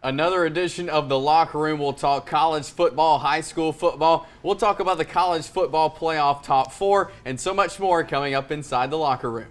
Another edition of the Locker Room. We'll talk college football, high school football. We'll talk about the college football playoff top four and so much more coming up inside the Locker Room.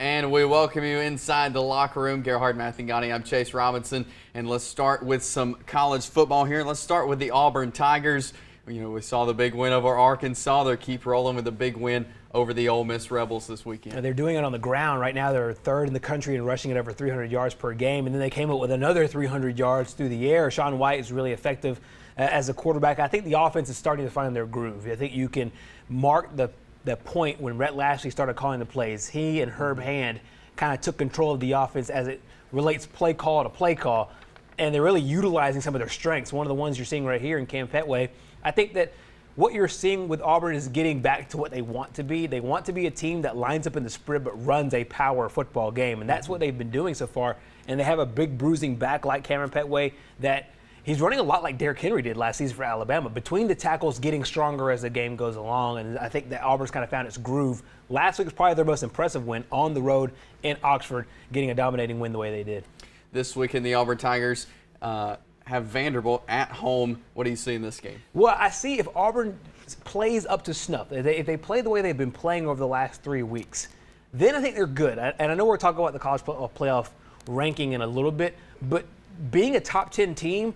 And we welcome you inside the Locker Room. Gerhard Mathangani, I'm Chase Robinson, and let's start with some college football here. Let's start with the Auburn Tigers. You know, we saw the big win over Arkansas. They keep rolling with a big win over the Ole Miss Rebels this weekend. They're doing it on the ground. Right now they're third in the country in rushing at over 300 yards per game, and then they came up with another 300 yards through the air. Sean White is really effective as a quarterback. I think the offense is starting to find their groove. I think you can mark the point when Rhett Lashley started calling the plays. He and Herb Hand kind of took control of the offense as it relates play call to play call, and they're really utilizing some of their strengths. One of the ones you're seeing right here in Cam Petway. I think that what you're seeing with Auburn is getting back to what they want to be. They want to be a team that lines up in the spread but runs a power football game, and that's what they've been doing so far. And they have a big bruising back like Cameron Petway that he's running a lot like Derrick Henry did last season for Alabama. Between the tackles, getting stronger as the game goes along, and I think that Auburn's kind of found its groove. Last week was probably their most impressive win on the road in Oxford, getting a dominating win the way they did. This weekend, the Auburn Tigers have Vanderbilt at home. What do you see in this game? Well, I see if Auburn plays up to snuff, if they play the way they've been playing over the last 3 weeks, then I think they're good. And I know we're talking about the college playoff ranking in a little bit, but being a top 10 team,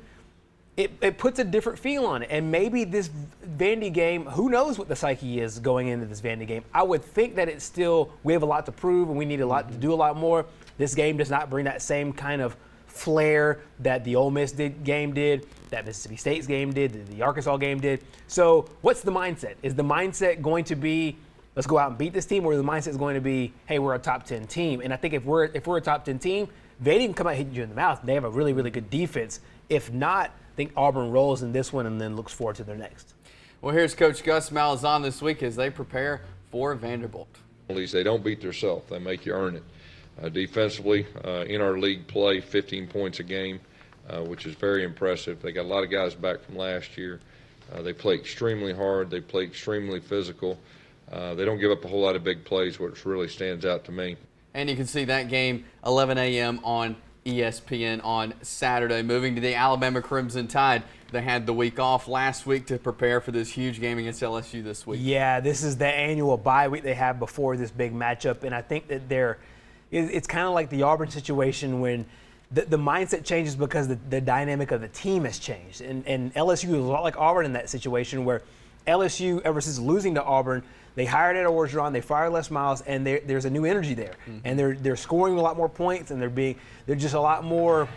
it puts a different feel on it. And maybe this Vandy game, who knows what the psyche is going into this Vandy game. I would think that it's still, we have a lot to prove and we need a lot to do a lot more. This game does not bring that same kind of flair that the Ole Miss game did, that Mississippi State's game did, that the Arkansas game did. So what's the mindset? Is the mindset going to be, let's go out and beat this team, or the mindset is going to be, hey, we're a top 10 team? And I think if we're a top 10 team, Vandy can come out hitting you in the mouth. They have a really, really good defense. If not, I think Auburn rolls in this one and then looks forward to their next. Well, here's Coach Gus Malzahn this week as they prepare for Vanderbilt. They don't beat themselves. They make you earn it. Defensively, in our league play, 15 points a game, which is very impressive. They got a lot of guys back from last year. They play extremely hard. They play extremely physical. They don't give up a whole lot of big plays, which really stands out to me. And you can see that game 11 a.m. on ESPN on Saturday. Moving to the Alabama Crimson Tide. They had the week off last week to prepare for this huge game against LSU this week. Yeah, this is the annual bye week they have before this big matchup, and I think that it's kind of like the Auburn situation when the mindset changes because the dynamic of the team has changed. And LSU is a lot like Auburn in that situation where LSU, ever since losing to Auburn, they hired Ed Orgeron, they fired Les Miles, and there's a new energy there. Mm-hmm. And they're scoring a lot more points, and they're just a lot more.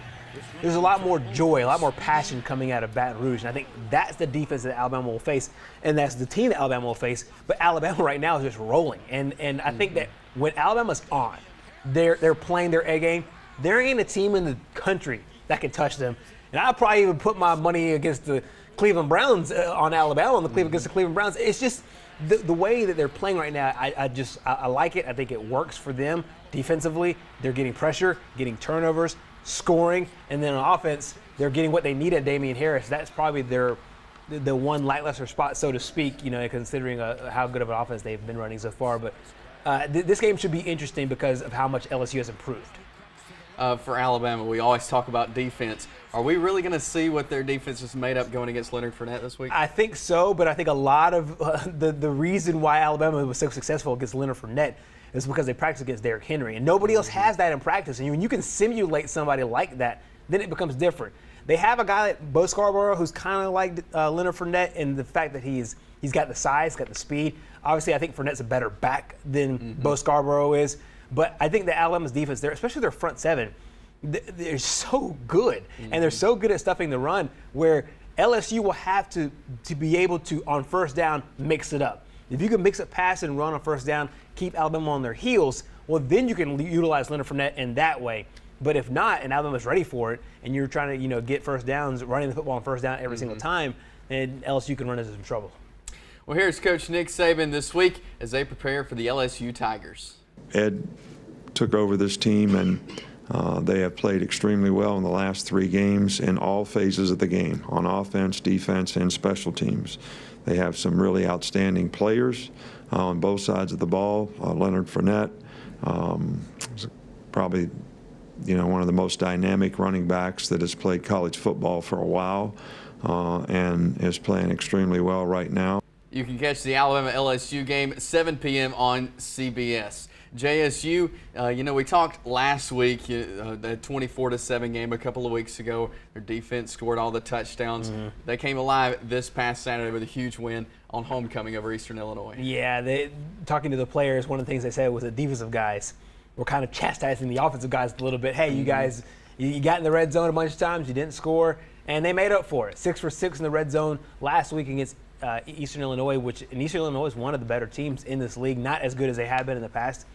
There's a lot more joy, a lot more passion coming out of Baton Rouge. And I think that's the defense that Alabama will face, and that's the team that Alabama will face. But Alabama right now is just rolling. And I think that when Alabama's on, they're playing their A game, there ain't a team in the country that can touch them. And I'll probably even put my money against the Cleveland Browns on Alabama, against the Cleveland Browns. It's just the way that they're playing right now, I like it. I think it works for them defensively. They're getting pressure, getting turnovers, scoring, and then on offense, they're getting what they need at Damian Harris. That's probably the one lackluster spot, so to speak, considering how good of an offense they've been running so far. But this game should be interesting because of how much LSU has improved. For Alabama, we always talk about defense. Are we really going to see what their defense is made up going against Leonard Fournette this week? I think so, but I think a lot of the reason why Alabama was so successful against Leonard Fournette is because they practice against Derrick Henry, and nobody else has that in practice. And when you can simulate somebody like that, then it becomes different. They have a guy like Bo Scarborough who's kind of like Leonard Fournette in the fact that he's got the size, got the speed. Obviously, I think Fournette's a better back than Bo Scarborough is. But I think that Alabama's defense, especially their front seven, they're so good. And they're so good at stuffing the run where LSU will have to be able to, on first down, mix it up. If you can mix it pass and run on first down, keep Alabama on their heels, well, then you can utilize Leonard Fournette in that way. But if not, and Alabama's ready for it, and you're trying to get first downs, running the football on first down every single time, then LSU can run into some trouble. Well, here's Coach Nick Saban this week as they prepare for the LSU Tigers. Ed took over this team, and they have played extremely well in the last 3 games in all phases of the game, on offense, defense, and special teams. They have some really outstanding players on both sides of the ball. Leonard Fournette, probably one of the most dynamic running backs that has played college football for a while, and is playing extremely well right now. You can catch the Alabama-LSU game 7 p.m. on CBS. JSU, we talked last week, the 24-7 game a couple of weeks ago. Their defense scored all the touchdowns. They came alive this past Saturday with a huge win on homecoming over Eastern Illinois. Yeah, talking to the players, one of the things they said was the defensive guys were kind of chastising the offensive guys a little bit. Hey, you guys, you got in the red zone a bunch of times, you didn't score, and they made up for it. 6 for 6 in the red zone last week against Eastern Illinois, Eastern Illinois is one of the better teams in this league, not as good as they have been in the past.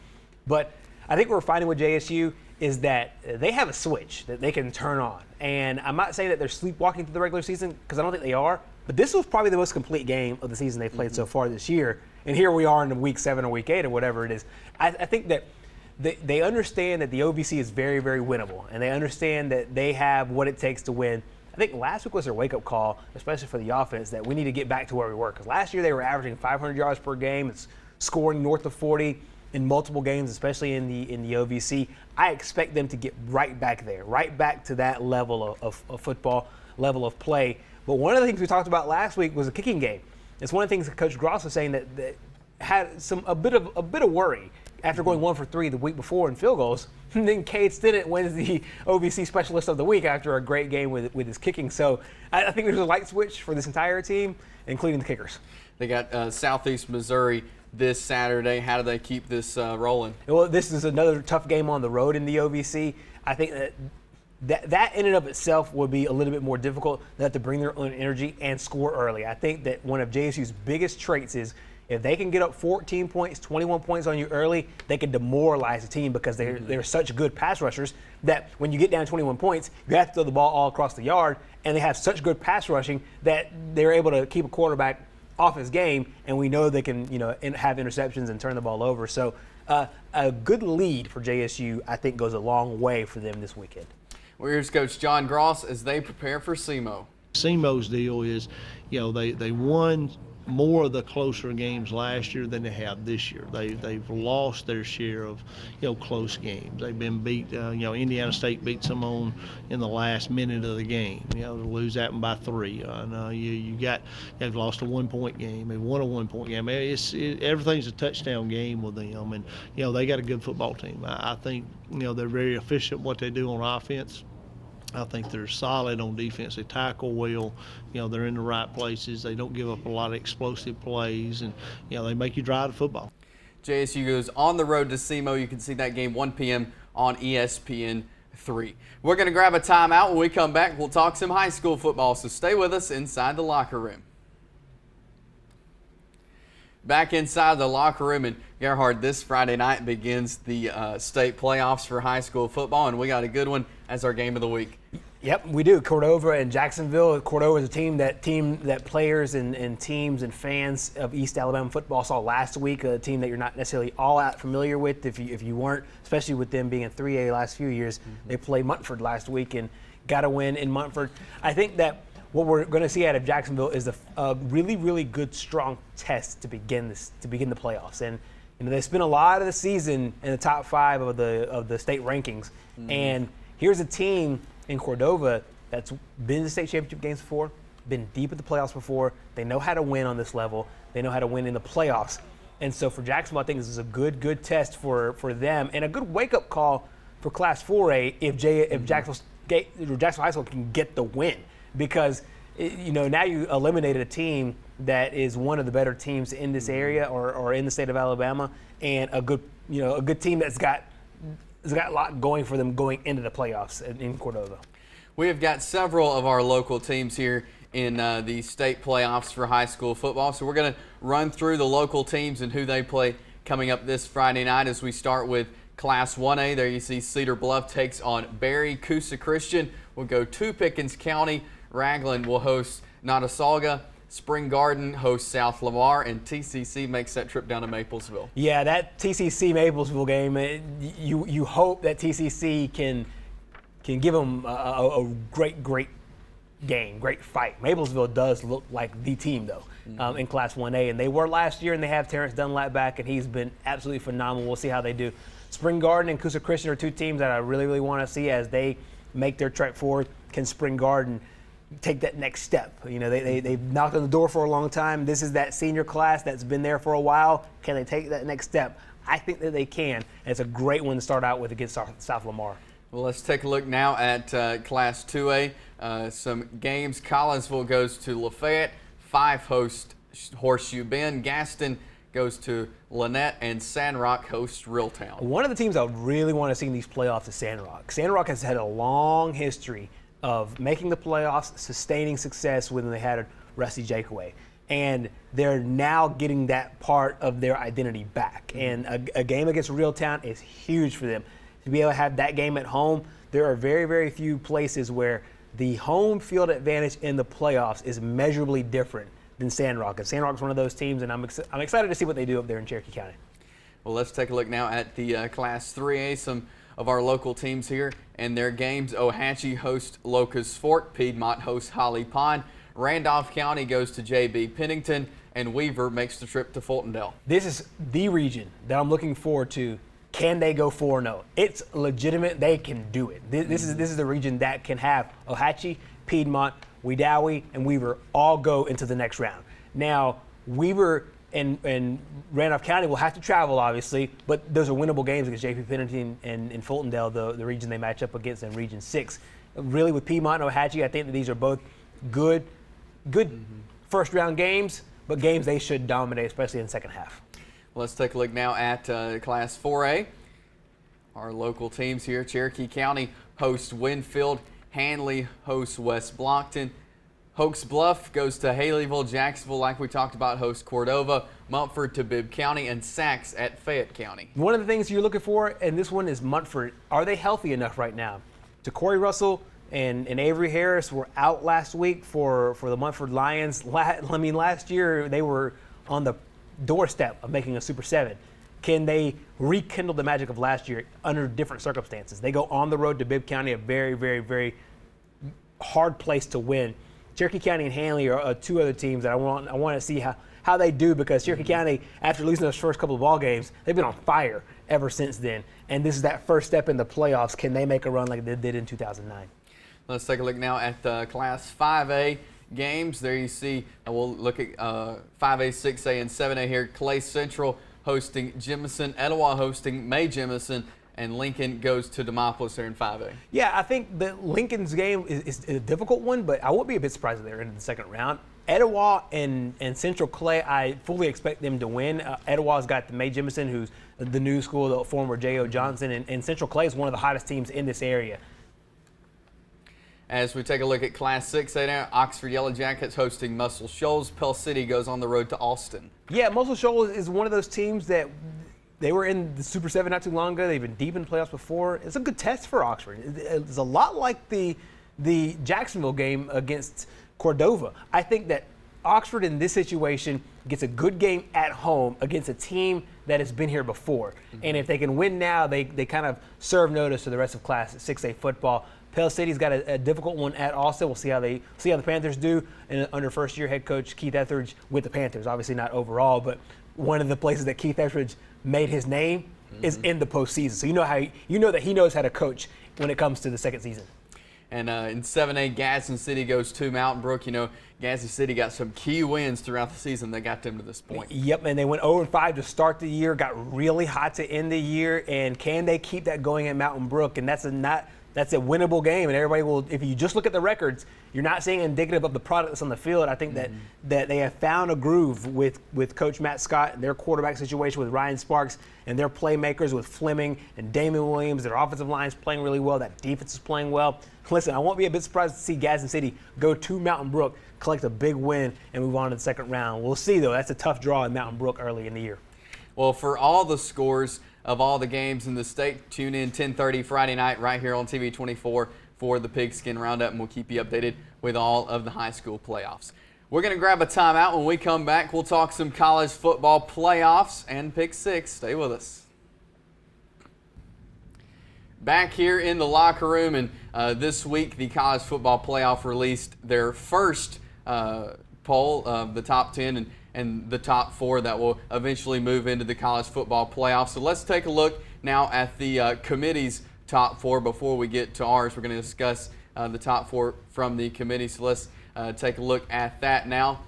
But I think what we're finding with JSU is that they have a switch that they can turn on. And I'm not saying that they're sleepwalking through the regular season, because I don't think they are, but this was probably the most complete game of the season they've played so far this year. And here we are in week 7 or week 8 or whatever it is. I think that they understand that the OVC is very, very winnable, and they understand that they have what it takes to win. I think last week was their wake-up call, especially for the offense, that we need to get back to where we were. Because last year they were averaging 500 yards per game. It's scoring north of 40 in multiple games, especially in the OVC. I expect them to get right back there, right back to that level of football, level of play. But one of the things we talked about last week was a kicking game. It's one of the things that Coach Gross was saying that had a bit of worry after going 1 for 3 the week before in field goals. And then Cade Stinnett wins the OVC Specialist of the Week after a great game with his kicking. So I think there's a light switch for this entire team, including the kickers. They got Southeast Missouri this Saturday. How do they keep this rolling? Well, this is another tough game on the road in the OVC. I think that in and of itself would be a little bit more difficult. They have to bring their own energy and score early. I think that one of JSU's biggest traits is if they can get up 14 points, 21 points on you early, they can demoralize the team, because they're such good pass rushers that when you get down 21 points, you have to throw the ball all across the yard, and they have such good pass rushing that they're able to keep a quarterback off his game, and we know they can have interceptions and turn the ball over. So a good lead for JSU, I think, goes a long way for them this weekend. Well, here's Coach John Gross as they prepare for SEMO. SEMO's deal is, they won more of the closer games last year than they have this year. They've lost their share of close games. They've been beat. Indiana State beats them in the last minute of the game. To lose that one by 3. They've lost a 1-point game. They won a 1-point game. Everything's a touchdown game with them, and they got a good football team. I think they're very efficient what they do on offense. I think they're solid on defense. They tackle well. They're in the right places. They don't give up a lot of explosive plays, and they make you drive the football. JSU goes on the road to SEMO. You can see that game 1 p.m. on ESPN3. We're going to grab a timeout. When we come back, we'll talk some high school football, so stay with us inside the locker room. Back inside the locker room, and Gerhard, this Friday night begins the state playoffs for high school football, and we got a good one as our game of the week. Yep, we do. Cordova and Jacksonville. Cordova is a team that players and teams and fans of East Alabama football saw last week. A team that you're not necessarily all that familiar with if you weren't, especially with them being in 3A last few years. They played Montford last week and got a win in Montford. I think that what we're going to see out of Jacksonville is a really, really good, strong test to begin the playoffs. And they spent a lot of the season in the top 5 of the state rankings. And here's a team in Cordova that's been in the state championship games before, been deep at the playoffs before. They know how to win on this level. They know how to win in the playoffs. And so for Jacksonville, I think this is a good test for them, and a good wake-up call for Class 4A if Jacksonville High School can get the win. Because now you eliminated a team that is one of the better teams in this area or in the state of Alabama, and a good team that's got a lot going for them going into the playoffs in Cordova. We have got several of our local teams here in the state playoffs for high school football, so we're going to run through the local teams and who they play coming up this Friday night as we start with Class 1A. There you see Cedar Bluff takes on Berry. Coosa Christian will go to Pickens County. Ragland will host Notasulga. Spring Garden hosts South Lamar, and TCC makes that trip down to Maplesville. Yeah, that TCC Maplesville game, you hope that TCC can give them a great game, great fight. Maplesville does look like the team, though, in Class 1A, and they were last year, and they have Terrence Dunlap back, and he's been absolutely phenomenal. We'll see how they do. Spring Garden and Coosa Christian are two teams that I really want to see as they make their trek forward. Can Spring Garden take that next step? You know, they've knocked on the door for a long time. This is that senior class that's been there for a while. Can they take that next step? I think that they can. And it's a great one to start out with against South Lamar. Well, let's take a look now at Class 2A. Some games. Collinsville goes to Lafayette. Fife hosts Horseshoe Bend. Gaston goes to Lynette, and Sandrock hosts Reeltown. One of the teams I really want to see in these playoffs is Sandrock. Sandrock has had a long history of making the playoffs, sustaining success when they had Rusty Jakeway. And they're now getting that part of their identity back. And a game against Reeltown is huge for them. To be able to have that game at home, there are very few places where the home field advantage in the playoffs is measurably different than Sandrock. And Sandrock's one of those teams, and I'm excited to see what they do up there in Cherokee County. Well, let's take a look now at the Class 3A. Some of our local teams here and their games. Ohatchee hosts Locust Fork. Piedmont hosts Holly Pond. Randolph County goes to J.B. Pennington, and Weaver makes the trip to Fultondale. This is the region that I'm looking forward to. Can they go 4-0? It's legitimate. They can do it. This is the region that can have Ohatchee, Piedmont, Wedowee, and Weaver all go into the next round. Now, Weaver and Randolph County will have to travel, obviously, but those are winnable games against J.B. Pennington and Fultondale, the region they match up against in Region 6. Really, with Piedmont and Ohatchee, I think that these are both good first-round games, but games they should dominate, especially in the second half. Let's take a look now at Class 4A. Our local teams here. Cherokee County hosts Winfield. Hanley hosts West Blockton. Hoax Bluff goes to Haleyville. Jacksonville, like we talked about, hosts Cordova. Mumford to Bibb County, and Sachs at Fayette County. One of the things you're looking for, and this one is Mumford. Are they healthy enough right now? Corey Russell and Avery Harris were out last week for the Mumford Lions. Last year they were on the doorstep of making a Super 7. Can they rekindle the magic of last year under different circumstances? They go on the road to Bibb County, a very hard place to win. Cherokee County and Hanley are two other teams that I want to see how they do, because Cherokee County, after losing those first couple of ball games, they've been on fire ever since then. And this is that first step in the playoffs. Can they make a run like they did in 2009? Let's take a look now at the Class 5A games. There you see, we'll look at 5A, 6A, and 7A here. Clay Central hosting Jemison, Etowah hosting May Jemison, and Lincoln goes to Demopolis there in 5A. Yeah, I think that Lincoln's game is a difficult one, but I wouldn't be a bit surprised if they're in the second round. Etowah and Central Clay, I fully expect them to win. Etowah's got the May Jemison, who's the new school, the former J.O. Johnson, and Central Clay is one of the hottest teams in this area. As we take a look at Class 6A now, Oxford Yellow Jackets hosting Muscle Shoals. Pell City goes on the road to Austin. Yeah, Muscle Shoals is one of those teams that they were in the Super 7 not too long ago. They've been deep in the playoffs before. It's a good test for Oxford. It's a lot like the Jacksonville game against Cordova. I think that Oxford in this situation gets a good game at home against a team that has been here before. And if they can win now, they kind of serve notice to the rest of Class 6A football. Pell City's got a difficult one at Austin. We'll see how the Panthers do under first-year head coach Keith Etheridge with the Panthers. Obviously not overall, but one of the places that Keith Etheridge made his name is in the postseason. So you know that he knows how to coach when it comes to the second season. And in 7A, Gadsden City goes to Mountain Brook. You know, Gadsden City got some key wins throughout the season that got them to this point. Yep, and they went 0-5 to start the year, got really hot to end the year, and can they keep that going at Mountain Brook? And that's a winnable game, and everybody will. If you just look at the records, you're not seeing indicative of the product that's on the field. I think that they have found a groove with Coach Matt Scott and their quarterback situation with Ryan Sparks and their playmakers with Fleming and Damian Williams. Their offensive line is playing really well. That defense is playing well. Listen, I won't be a bit surprised to see Gadsden City go to Mountain Brook, collect a big win, and move on to the second round. We'll see, though. That's a tough draw in Mountain Brook early in the year. Well, for all the scores of all the games in the state, tune in 10:30 Friday night right here on TV 24 for the Pigskin Roundup, and we'll keep you updated with all of the high school playoffs. We're going to grab a timeout. When we come back, we'll talk some college football playoffs and Pick Six. Stay with us. Back here in the locker room, and this week the college football playoff released their first poll of the top 10 and the top 4 that will eventually move into the college football playoff. So let's take a look now at the committee's top 4 before we get to ours. We're going to discuss the top 4 from the committee. So let's take a look at that now.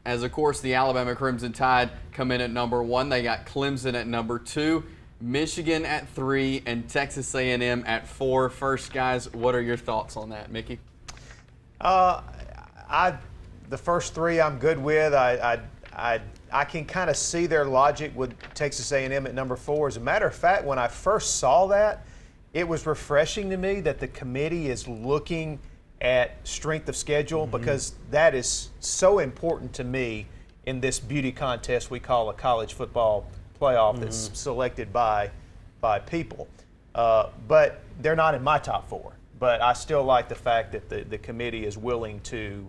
As of course the Alabama Crimson Tide come in at number 1. They got Clemson at number 2, Michigan at 3, and Texas A&M at 4. First, guys, what are your thoughts on that, Mickey? The first 3 I'm good with. I can kind of see their logic with Texas A&M at number 4. As a matter of fact, when I first saw that, it was refreshing to me that the committee is looking at strength of schedule, because that is so important to me in this beauty contest we call a college football playoff that's selected by people. But they're not in my top 4. But I still like the fact that the committee is willing to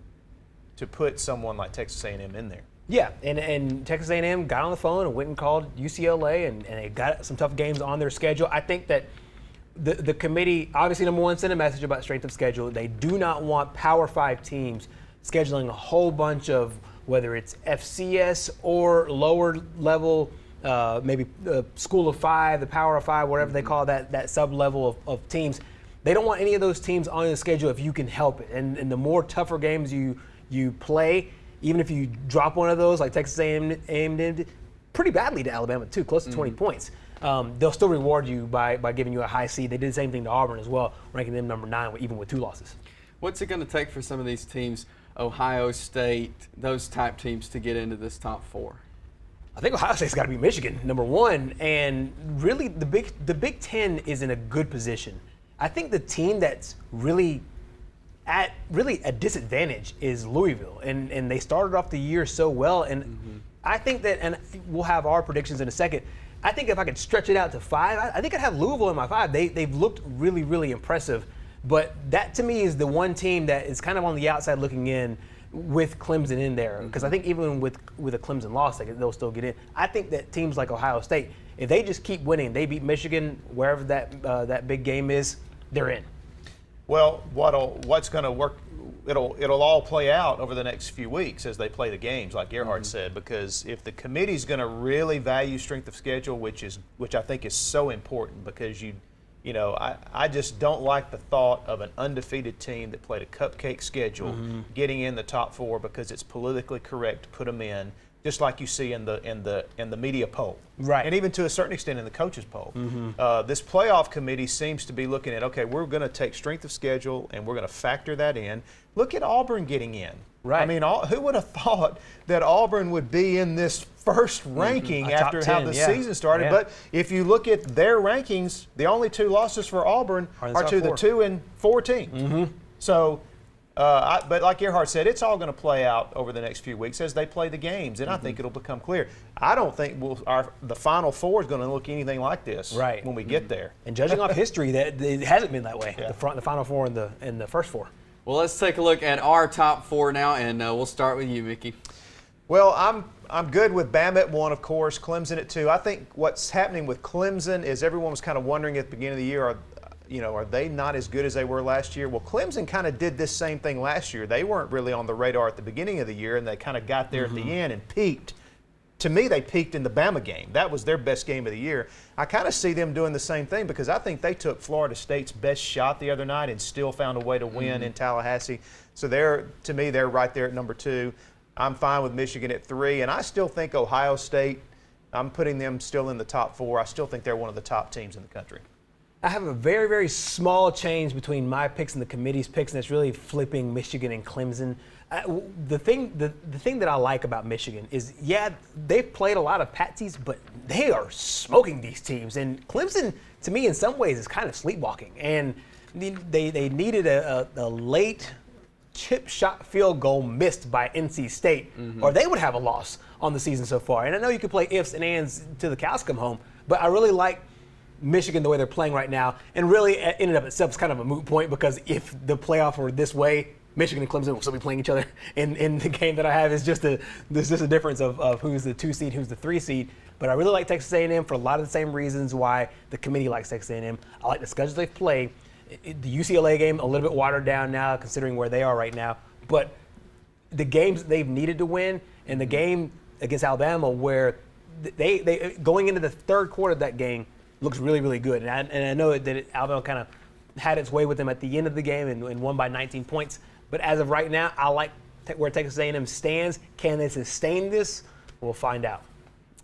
put someone like Texas A&M in there. Yeah, and Texas A&M got on the phone and went and called UCLA, and they got some tough games on their schedule. I think that the committee, obviously, number 1, sent a message about strength of schedule. They do not want Power 5 teams scheduling a whole bunch of, whether it's FCS or lower level, maybe the School of 5, the Power of 5, whatever they call that sub-level of teams. They don't want any of those teams on the schedule if you can help it. And the more tougher games you play, even if you drop one of those, like Texas A&M did pretty badly to Alabama too, close to 20 points, they'll still reward you by giving you a high seed. They did the same thing to Auburn as well, ranking them number 9 even with 2 losses. What's it going to take for some of these teams, Ohio State, those type teams, to get into this top 4? I think Ohio State's got to be Michigan, number 1, and really the Big Ten is in a good position. I think the team that's really at a disadvantage is Louisville, and they started off the year so well, and I think that, and we'll have our predictions in a second, I think if I could stretch it out to 5, I think I'd have Louisville in my 5. They've looked really, really impressive, but that to me is the one team that is kind of on the outside looking in with Clemson in there, because I think even with a Clemson loss, they'll still get in. I think that teams like Ohio State, if they just keep winning, they beat Michigan wherever that big game is, they're in. Well, what's going to work? It'll all play out over the next few weeks as they play the games, like Gerhard said. Because if the committee's going to really value strength of schedule, which I think is so important, because I just don't like the thought of an undefeated team that played a cupcake schedule getting in the top 4 because it's politically correct to put them in, just like you see in the media poll, right? And even to a certain extent in the coaches poll. This playoff committee seems to be looking at, okay, we're going to take strength of schedule and we're going to factor that in. Look at Auburn getting in. Right. I mean, who would have thought that Auburn would be in this first ranking after top 10, how the season started? Yeah. But if you look at their rankings, the only 2 losses for Auburn are to the 2 and 4 teams. So. But like Gerhard said, it's all going to play out over the next few weeks as they play the games, and I think it'll become clear. I don't think the Final Four is going to look anything like this when we get there. And judging off history, that it hasn't been that way. Yeah. The Final Four and the first 4. Well, let's take a look at our top 4 now, and we'll start with you, Mickey. Well, I'm good with Bama at 1, of course, Clemson at 2. I think what's happening with Clemson is everyone was kind of wondering at the beginning of the year, are they not as good as they were last year? Well, Clemson kind of did this same thing last year. They weren't really on the radar at the beginning of the year, and they kind of got there at the end and peaked. To me, they peaked in the Bama game. That was their best game of the year. I kind of see them doing the same thing, because I think they took Florida State's best shot the other night and still found a way to win in Tallahassee. So to me, they're right there at number 2. I'm fine with Michigan at 3, and I still think Ohio State, I'm putting them still in the top 4. I still think they're one of the top teams in the country. I have a very, very small change between my picks and the committee's picks, and it's really flipping Michigan and Clemson. The thing that I like about Michigan is, they've played a lot of patsies, but they are smoking these teams. And Clemson, to me, in some ways, is kind of sleepwalking. And they needed a late chip shot field goal missed by NC State, or they would have a loss on the season so far. And I know you can play ifs and ands till the cows come home, but I really like Michigan the way they're playing right now. And really, in and of itself, it's kind of a moot point, because if the playoff were this way, Michigan and Clemson will still be playing each other in the game that I have. There's just a difference of who's the 2 seed, who's the 3 seed. But I really like Texas A&M for a lot of the same reasons why the committee likes Texas A&M. I like the schedule they've played. The UCLA game, a little bit watered down now considering where they are right now. But the games they've needed to win, and the game against Alabama where they going into the third quarter of that game looks really, really good. And I know that Alabama kind of had its way with them at the end of the game and won by 19 points. But as of right now, I like where Texas A&M stands. Can they sustain this? We'll find out.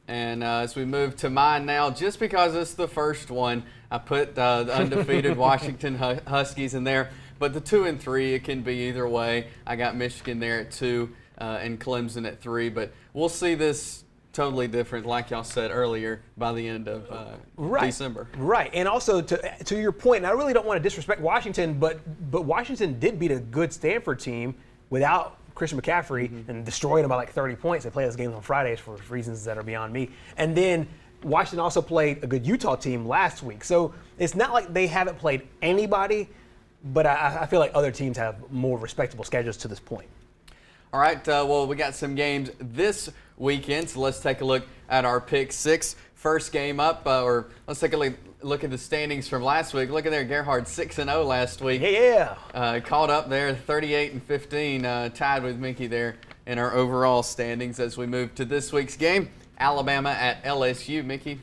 And as we move to mine now, just because it's the first one, I put the undefeated Washington Huskies in there. But the 2 and 3, it can be either way. I got Michigan there at 2 and Clemson at 3. But we'll see this totally different, like y'all said earlier, by the end of December. Right. And also to your point, and I really don't want to disrespect Washington, but Washington did beat a good Stanford team without Christian McCaffrey and destroyed them by like 30 points. They play those games on Fridays for reasons that are beyond me. And then Washington also played a good Utah team last week. So it's not like they haven't played anybody, but I feel like other teams have more respectable schedules to this point. All right, well, we got some games this weekend, so let's take a look at our Pick 6. First game up, or let's take a look at the standings from last week. Look at there, Gerhard 6-0 last week. Yeah. Caught up there, 38-15, tied with Mickey there in our overall standings as we move to this week's game. Alabama at LSU. Mickey?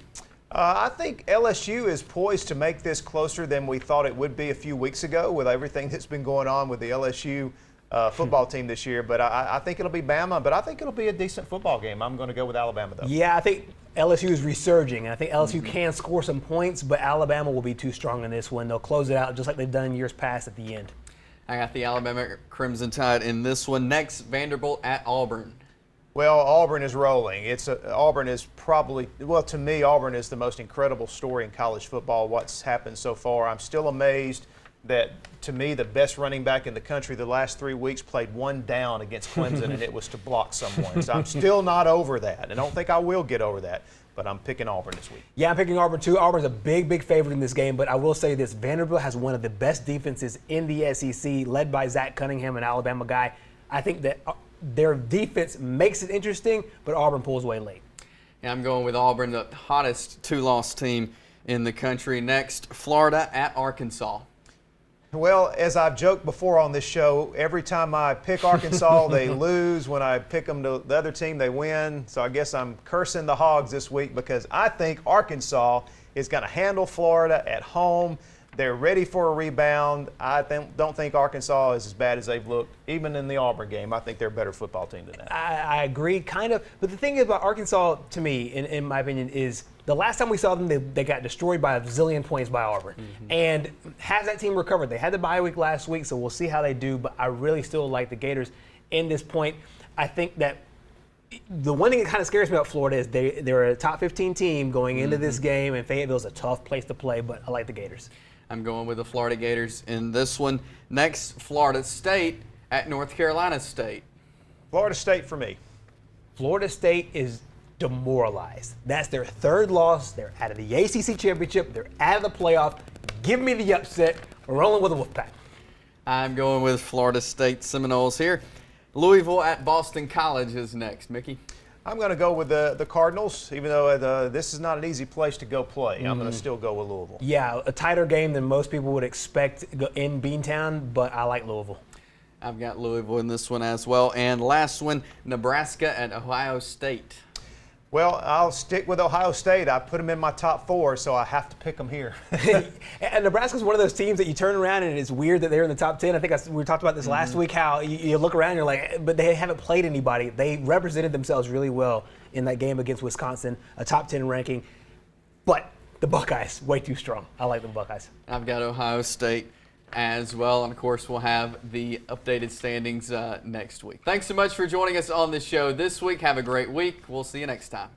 I think LSU is poised to make this closer than we thought it would be a few weeks ago with everything that's been going on with the LSU football team this year. But I think it'll be Bama, but I think it'll be a decent football game. I'm going to go with Alabama, though. Yeah, I think LSU is resurging. I think LSU can score some points, but Alabama will be too strong in this one. They'll close it out just like they've done years past at the end. I got the Alabama Crimson Tide in this one. Next, Vanderbilt at Auburn. Well, Auburn is rolling. Auburn is probably, well, to me, Auburn is the most incredible story in college football, what's happened so far. I'm still amazed that, to me, the best running back in the country the last 3 weeks played one down against Clemson, and it was to block someone. So I'm still not over that. I don't think I will get over that, but I'm picking Auburn this week. Yeah, I'm picking Auburn too. Auburn's a big, big favorite in this game, but I will say this. Vanderbilt has one of the best defenses in the SEC, led by Zach Cunningham, an Alabama guy. I think that their defense makes it interesting, but Auburn pulls away late. Yeah, I'm going with Auburn, the hottest 2-loss team in the country. Next, Florida at Arkansas. Well, as I've joked before on this show, every time I pick Arkansas, they lose. When I pick them to the other team, they win. So I guess I'm cursing the Hogs this week because I think Arkansas is going to handle Florida at home. They're ready for a rebound. I don't think Arkansas is as bad as they've looked, even in the Auburn game. I think they're a better football team than that. I agree, kind of. But the thing about Arkansas, to me, in my opinion, is the last time we saw them, they got destroyed by a zillion points by Auburn. And has that team recovered? They had the bye week last week, so we'll see how they do. But I really still like the Gators in this point. I think that the one thing that kind of scares me about Florida is they're a top 15 team going into this game, and Fayetteville's a tough place to play, but I like the Gators. I'm going with the Florida Gators in this one. Next, Florida State at North Carolina State. Florida State for me. Florida State is demoralized. That's their third loss. They're out of the ACC championship. They're out of the playoff. Give me the upset. We're rolling with the Wolfpack. I'm going with Florida State Seminoles here. Louisville at Boston College is next. Mickey? I'm going to go with the Cardinals, even though this is not an easy place to go play. I'm going to still go with Louisville. Yeah, a tighter game than most people would expect in Beantown, but I like Louisville. I've got Louisville in this one as well. And last one, Nebraska at Ohio State. Well, I'll stick with Ohio State. I put them in my top 4, so I have to pick them here. And Nebraska's one of those teams that you turn around and it's weird that they're in the top 10. I think we talked about this last week, how you look around and you're like, but they haven't played anybody. They represented themselves really well in that game against Wisconsin, a top 10 ranking. But the Buckeyes, way too strong. I like the Buckeyes. I've got Ohio State as well. And, of course, we'll have the updated standings next week. Thanks so much for joining us on the show this week. Have a great week. We'll see you next time.